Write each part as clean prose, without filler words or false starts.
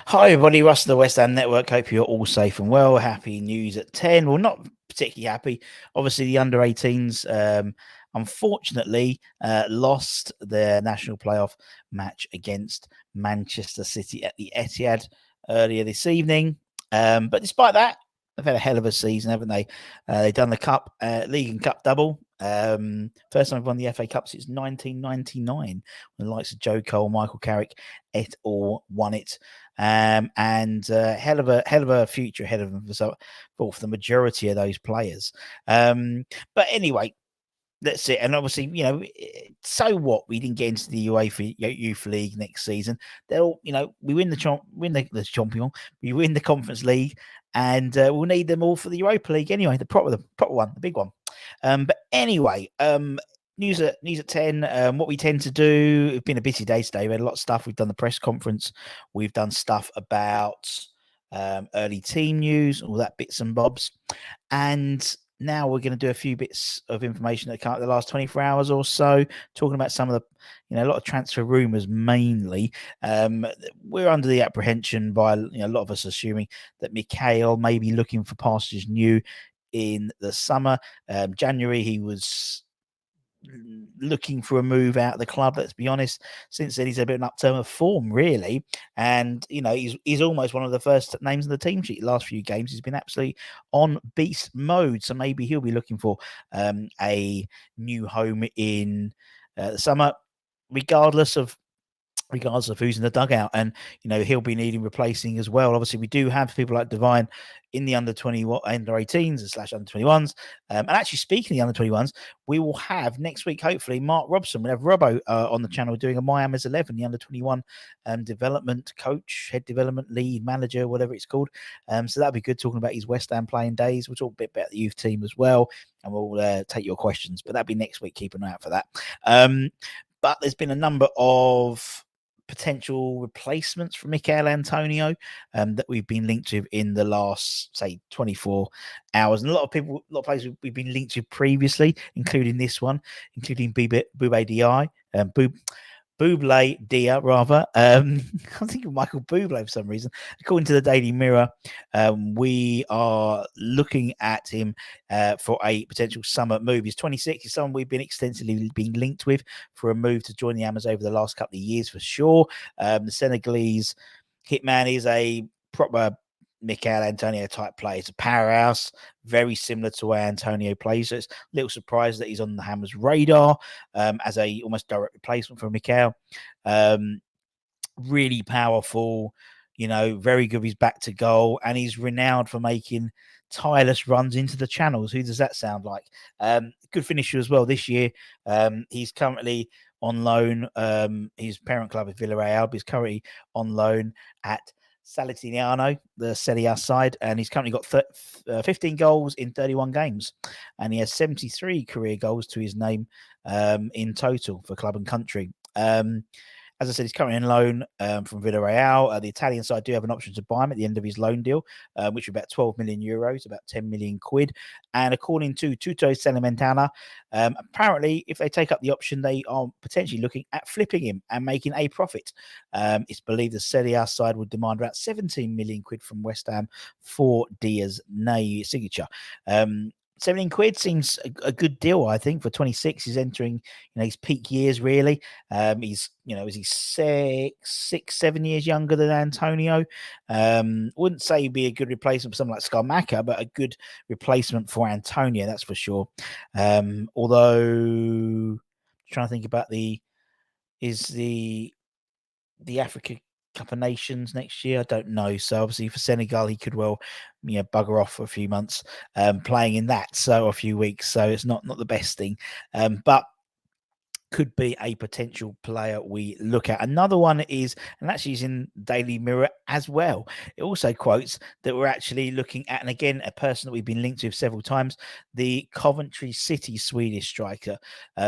Hi, everybody. Russ of the West Ham Network. Hope you're all safe and well. Happy news at 10. Well, not particularly happy. Obviously, the under 18s, unfortunately, lost their national playoff match against Manchester City at the Etihad earlier this evening. But despite that, they've had a hell of a season, haven't they? They've done the Cup, League and Cup double. First time they've won the FA Cup since 1999, when the likes of Joe Cole, Michail Carrick et al. Won it. And hell of a future ahead of them for the majority of those players. But anyway, that's it. And obviously, so what? We didn't get into the UEFA Youth League next season. They'll, we win the champion, we win the Conference League, and we'll need them all for the Europa League anyway. The proper one, the big one. But anyway, news at 10. What we tend to do, it's been a busy day today. We had a lot of stuff. We've done the press conference. We've done stuff about early team news, all that bits and bobs. And now we're going to do a few bits of information that come out the last 24 hours or so, talking about some of the, a lot of transfer rumours mainly. We're under the apprehension by, a lot of us assuming that Michail may be looking for pastures new in the summer. January, he was looking for a move out of the club. Let's be honest. Since then, he's a bit of an upturn of form, really, and he's almost one of the first names in the team sheet. The last few games, he's been absolutely on beast mode. So maybe he'll be looking for a new home in the summer, regardless of who's in the dugout, and he'll be needing replacing as well. Obviously, we do have people like Divine in the under 18s / under 21s. And actually, speaking of the under 21s, we will have next week, hopefully, Mark Robson. We'll have Robbo on the channel doing a My Amas 11, the under 21 development coach, head development lead, manager, whatever it's called. So that'll be good, talking about his West Ham playing days. We'll talk a bit about the youth team as well, and we'll take your questions. But that'll be next week. Keep an eye out for that. But there's been a number of potential replacements for Michail Antonio that we've been linked to in the last, say, 24 hours. And a lot of players we've been linked to previously, including this one, including Boubé Di, Bublé Dia, rather. I'm thinking Michael Bublé for some reason. According to the Daily Mirror, we are looking at him for a potential summer move. He's 26. He's someone we've been extensively being linked with for a move to join the Amas over the last couple of years, for sure. The Senegalese hitman is a proper Michail Antonio type player. It's a powerhouse, very similar to where Antonio plays. So it's a little surprised that he's on the Hammers radar as a almost direct replacement for Michail. Really powerful, very good with his back to goal, and he's renowned for making tireless runs into the channels. Who does that sound like? Good finisher as well this year. He's currently on loan. His parent club is Villarreal, but he's currently on loan at Salernitano, the Serie A side, and he's currently got 15 goals in 31 games, and he has 73 career goals to his name in total for club and country. As I said, he's currently on loan from Villarreal. The Italian side do have an option to buy him at the end of his loan deal, which is about 12 million euros, about 10 million quid. And according to Tutto Selementana, apparently, if they take up the option, they are potentially looking at flipping him and making a profit. It's believed the Serie A side would demand about 17 million quid from West Ham for Dia's signature. 17 quid seems a good deal, I think, for 26. He's entering, his peak years, really. He's, is he 7 years younger than Antonio? Wouldn't say he'd be a good replacement for someone like Scarmacca, but a good replacement for Antonio, that's for sure. Although, trying to think about the Africa Cup of Nations next year, I don't know. So obviously for Senegal, he could well, bugger off for a few months playing in that, so a few weeks. So it's not the best thing, but could be a potential player we look at. Another one is, and actually is in Daily Mirror as well. It also quotes that we're actually looking at, and again, a person that we've been linked with several times, the Coventry City Swedish striker,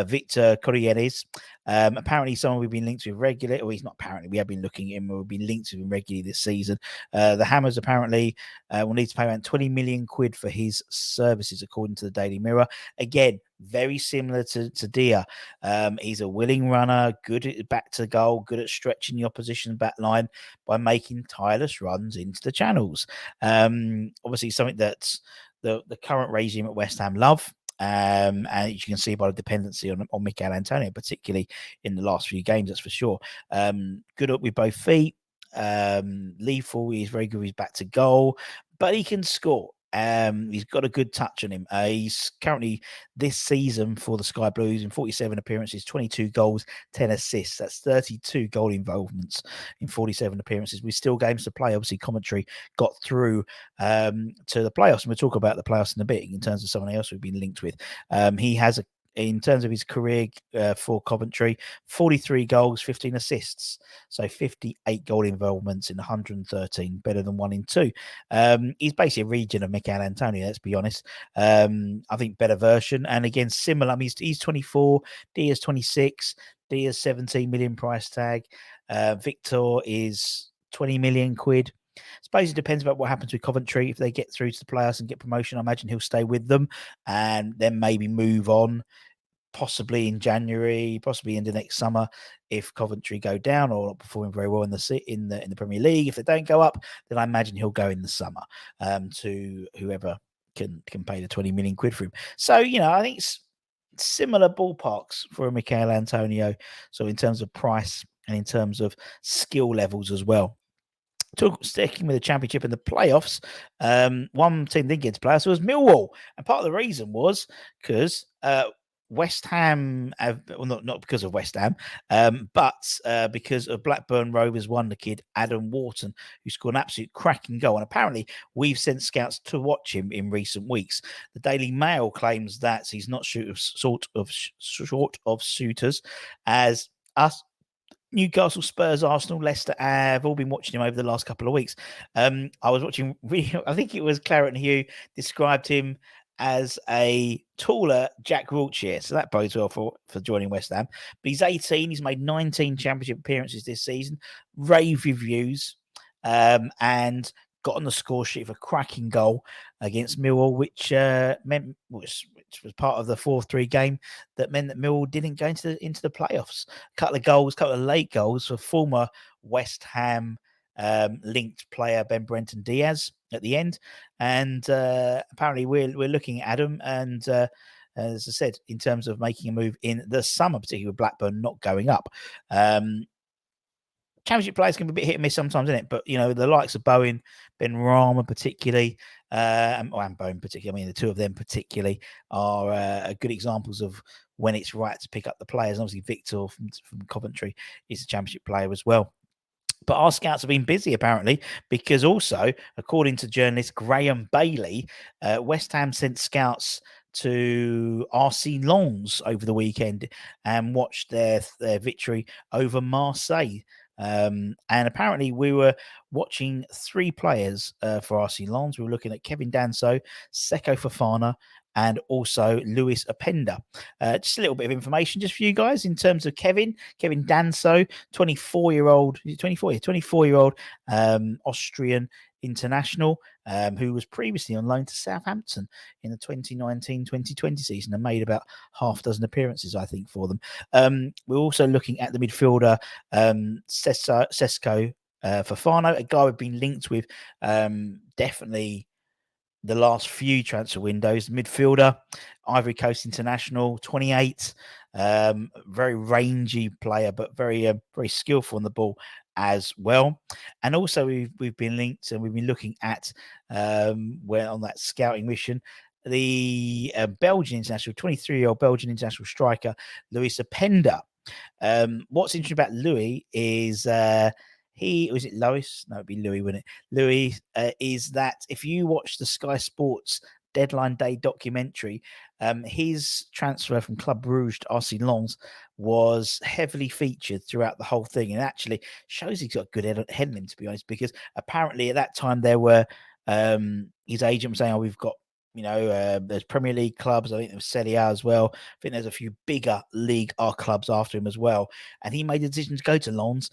Victor Corrieres. Apparently, someone we've been linked with regularly, or he's not apparently, we have been looking at him, or we've been linked with him regularly this season. The Hammers apparently will need to pay around 20 million quid for his services, according to the Daily Mirror. Again, very similar to Dia. He's a willing runner, good at back to goal, good at stretching the opposition back line by making tireless runs into the channels. Obviously, something that the current regime at West Ham love. And you can see by the dependency on Michail Antonio, particularly in the last few games, that's for sure. Good up with both feet, lethal. He's very good with his back to goal, but he can score. He's got a good touch on him. He's currently this season for the Sky Blues in 47 appearances, 22 goals, 10 assists. That's 32 goal involvements in 47 appearances. We still games to play. Obviously, commentary got through to the playoffs, and we'll talk about the playoffs in a bit in terms of someone else we've been linked with. He has in terms of his career for Coventry, 43 goals, 15 assists. So 58 goal involvements in 113, better than 1 in 2. He's basically a region of Michail Antonio, let's be honest. I think better version. And again, similar. I mean, he's 24, Dia's 26, Dia's 17 million price tag. Victor is 20 million quid. I suppose it depends about what happens with Coventry. If they get through to the playoffs and get promotion, I imagine he'll stay with them and then maybe move on, possibly in January, possibly into next summer if Coventry go down or not performing very well in the Premier League. If they don't go up, then I imagine he'll go in the summer to whoever can pay the 20 million quid for him. So, I think it's similar ballparks for Michail Antonio. So in terms of price and in terms of skill levels as well. Sticking with the championship and the playoffs, one team didn't get to playoffs was Millwall, and part of the reason was because West Ham not because of West Ham, but because of Blackburn Rovers Wonderkid Adam Wharton, who scored an absolute cracking goal. And apparently, we've sent scouts to watch him in recent weeks. The Daily Mail claims that he's not short of suitors, as us. Newcastle, Spurs, Arsenal, Leicester have all been watching him over the last couple of weeks. I was watching, I think it was Claret and Hugh described him as a taller Jack Wilshere. So that bodes well for joining West Ham. But he's 18. He's made 19 championship appearances this season. Rave reviews. And got on the score sheet for a cracking goal against Millwall, which was part of the 4-3 game that meant that Millwall didn't go into the playoffs. A couple of late goals for former West Ham linked player Ben Brenton Diaz at the end, and apparently we're looking at Adam and. As I said, in terms of making a move in the summer, particularly with Blackburn not going up, championship players can be a bit hit and miss sometimes, isn't it? But the likes of Bowen, Ben Rama, particularly, and Bowen, particularly. I mean, the two of them particularly are good examples of when it's right to pick up the players. And obviously, Victor from Coventry is a championship player as well. But our scouts have been busy, apparently, because also, according to journalist Graham Bailey, West Ham sent scouts to RC Lens over the weekend and watched their victory over Marseille. And apparently we were watching 3 players for RC Lens. We were looking at Kevin Danso, Seko Fofana, and also Luis Openda. Just a little bit of information just for you guys in terms of Kevin Danso, 24-year-old Austrian international, who was previously on loan to Southampton in the 2019-2020 season and made about half a dozen appearances, I think, for them. We're also looking at the midfielder, Seko Fofana, a guy we've been linked with definitely the last few transfer windows. Midfielder, Ivory Coast international, 28, very rangy player, but very skillful on the ball as well. And also we've been linked and we've been looking at where on that scouting mission, the Belgian international, 23-year-old Belgian international striker, Luis Openda. What's interesting about Louis is was it Lois? No, it'd be Louis, wouldn't it? Louis is that if you watch the Sky Sports Deadline Day documentary, his transfer from Club Brugge to RC Lens was heavily featured throughout the whole thing, and actually shows he's got good head in him, to be honest, because apparently at that time there were his agent was saying, we've got There's Premier League clubs. I think there's Serie A as well. I think there's a few bigger League R clubs after him as well. And he made the decision to go to Lens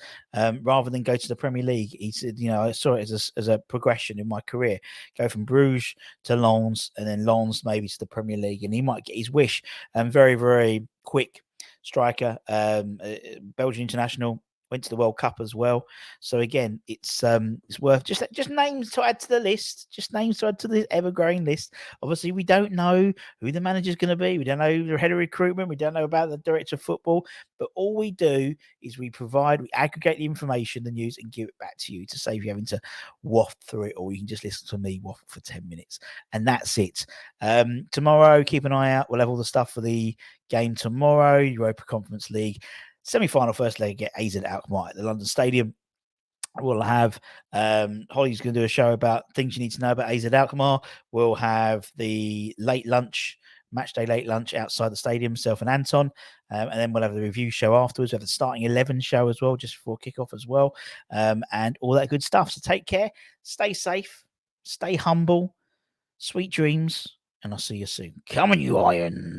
rather than go to the Premier League. He said, I saw it as a progression in my career. Go from Bruges to Lens, and then Lens maybe to the Premier League, and he might get his wish. Very, very quick striker, Belgian international. Went to the World Cup as well. So again, it's worth just names to add to the list. Just names to add to the ever-growing list. Obviously, we don't know who the manager's going to be. We don't know the head of recruitment. We don't know about the director of football. But all we do is we aggregate the information, the news, and give it back to you to save you having to waft through it, or you can just listen to me waffle for 10 minutes. And that's it. Tomorrow, keep an eye out. We'll have all the stuff for the game tomorrow, Europa Conference League. Semi-final first leg at AZ Alkmaar at the London Stadium. We'll have Holly's going to do a show about things you need to know about AZ Alkmaar. We'll have the match day late lunch outside the stadium, myself and Anton. And then we'll have the review show afterwards. We have the starting 11 show as well, just before kickoff as well. And all that good stuff. So take care, stay safe, stay humble, sweet dreams, and I'll see you soon. Come on, you iron.